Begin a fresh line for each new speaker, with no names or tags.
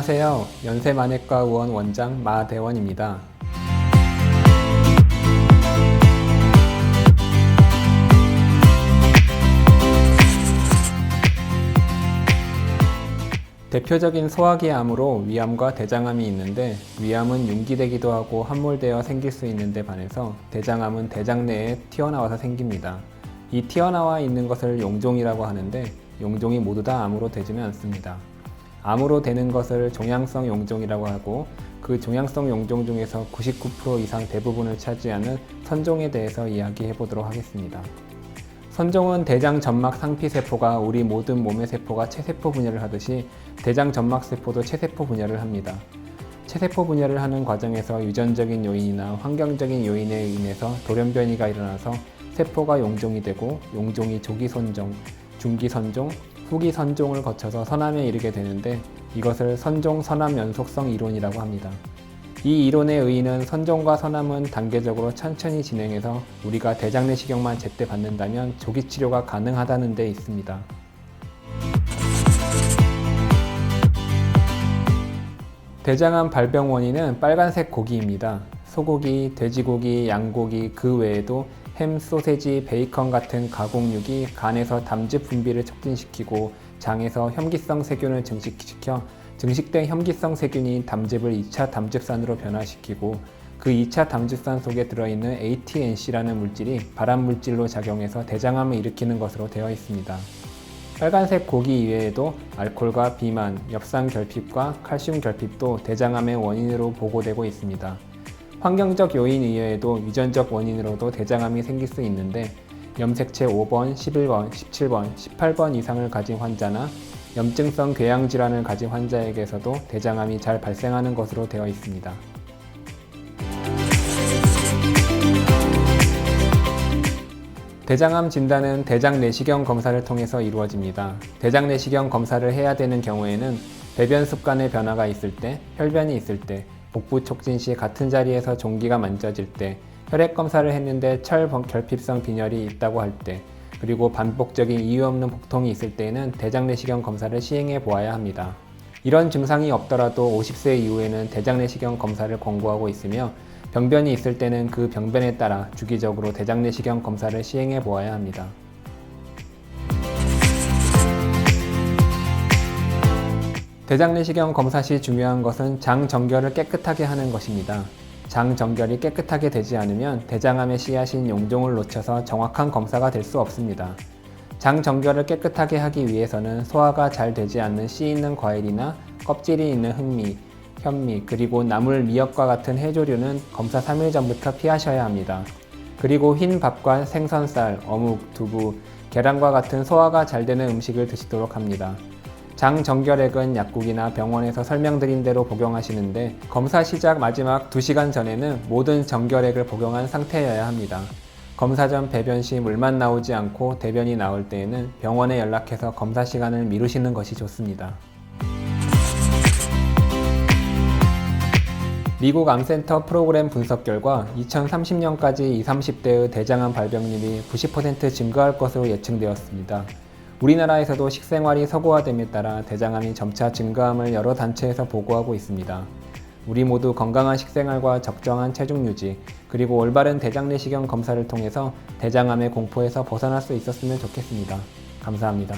안녕하세요. 연세만해과의원 원장 마대원입니다. 대표적인 소화기 암으로 위암과 대장암이 있는데, 위암은 융기되기도 하고 함몰되어 생길 수 있는데 반해서 대장암은 대장 내에 튀어나와서 생깁니다. 이 튀어나와 있는 것을 용종이라고 하는데, 용종이 모두 다 암으로 되지는 않습니다. 암으로 되는 것을 종양성 용종이라고 하고, 그 종양성 용종 중에서 99% 이상 대부분을 차지하는 선종에 대해서 이야기해 보도록 하겠습니다. 선종은 대장 점막 상피세포가 우리 모든 몸의 세포가 체세포 분열을 하듯이 대장 점막 세포도 체세포 분열을 합니다. 체세포 분열을 하는 과정에서 유전적인 요인이나 환경적인 요인에 인해서 돌연변이가 일어나서 세포가 용종이 되고, 용종이 조기 선종, 중기 선종, 후기 선종을 거쳐서 선암에 이르게 되는데, 이것을 선종 선암 연속성 이론이라고 합니다. 이 이론의 의의는 선종과 선암은 단계적으로 천천히 진행해서 우리가 대장내시경만 제때 받는다면 조기 치료가 가능하다는 데 있습니다. 대장암 발병 원인은 빨간색 고기입니다. 소고기, 돼지고기, 양고기, 그 외에도 햄, 소세지, 베이컨 같은 가공육이 간에서 담즙 분비를 촉진시키고 장에서 혐기성 세균을 증식시켜 증식된 혐기성 세균이 담즙을 2차 담즙산으로 변화시키고, 그 2차 담즙산 속에 들어있는 ATNC라는 물질이 발암물질로 작용해서 대장암을 일으키는 것으로 되어 있습니다. 빨간색 고기 이외에도 알코올과 비만, 엽산 결핍과 칼슘 결핍도 대장암의 원인으로 보고되고 있습니다. 환경적 요인 이외에도 유전적 원인으로도 대장암이 생길 수 있는데, 염색체 5번, 11번, 17번, 18번 이상을 가진 환자나 염증성 궤양질환을 가진 환자에게서도 대장암이 잘 발생하는 것으로 되어 있습니다. 대장암 진단은 대장내시경 검사를 통해서 이루어집니다. 대장내시경 검사를 해야 되는 경우에는 배변 습관의 변화가 있을 때, 혈변이 있을 때, 복부 촉진 시 같은 자리에서 종기가 만져질 때, 혈액 검사를 했는데 철 결핍성 빈혈이 있다고 할 때, 그리고 반복적인 이유 없는 복통이 있을 때에는 대장내시경 검사를 시행해 보아야 합니다. 이런 증상이 없더라도 50세 이후에는 대장내시경 검사를 권고하고 있으며, 병변이 있을 때는 그 병변에 따라 주기적으로 대장내시경 검사를 시행해 보아야 합니다. 대장내시경 검사 시 중요한 것은 장 정결을 깨끗하게 하는 것입니다. 장 정결이 깨끗하게 되지 않으면 대장암의 씨앗인 용종을 놓쳐서 정확한 검사가 될 수 없습니다. 장 정결을 깨끗하게 하기 위해서는 소화가 잘 되지 않는 씨 있는 과일이나 껍질이 있는 흑미, 현미, 그리고 나물 미역과 같은 해조류는 검사 3일 전부터 피하셔야 합니다. 그리고 흰 밥과 생선살, 어묵, 두부, 계란과 같은 소화가 잘 되는 음식을 드시도록 합니다. 장 정결액은 약국이나 병원에서 설명드린 대로 복용하시는데, 검사 시작 마지막 2시간 전에는 모든 정결액을 복용한 상태여야 합니다. 검사 전 배변 시 물만 나오지 않고 대변이 나올 때에는 병원에 연락해서 검사 시간을 미루시는 것이 좋습니다. 미국 암센터 프로그램 분석 결과 2030년까지 20, 30대의 대장암 발병률이 90% 증가할 것으로 예측되었습니다. 우리나라에서도 식생활이 서구화됨에 따라 대장암이 점차 증가함을 여러 단체에서 보고하고 있습니다. 우리 모두 건강한 식생활과 적정한 체중 유지, 그리고 올바른 대장내시경 검사를 통해서 대장암의 공포에서 벗어날 수 있었으면 좋겠습니다. 감사합니다.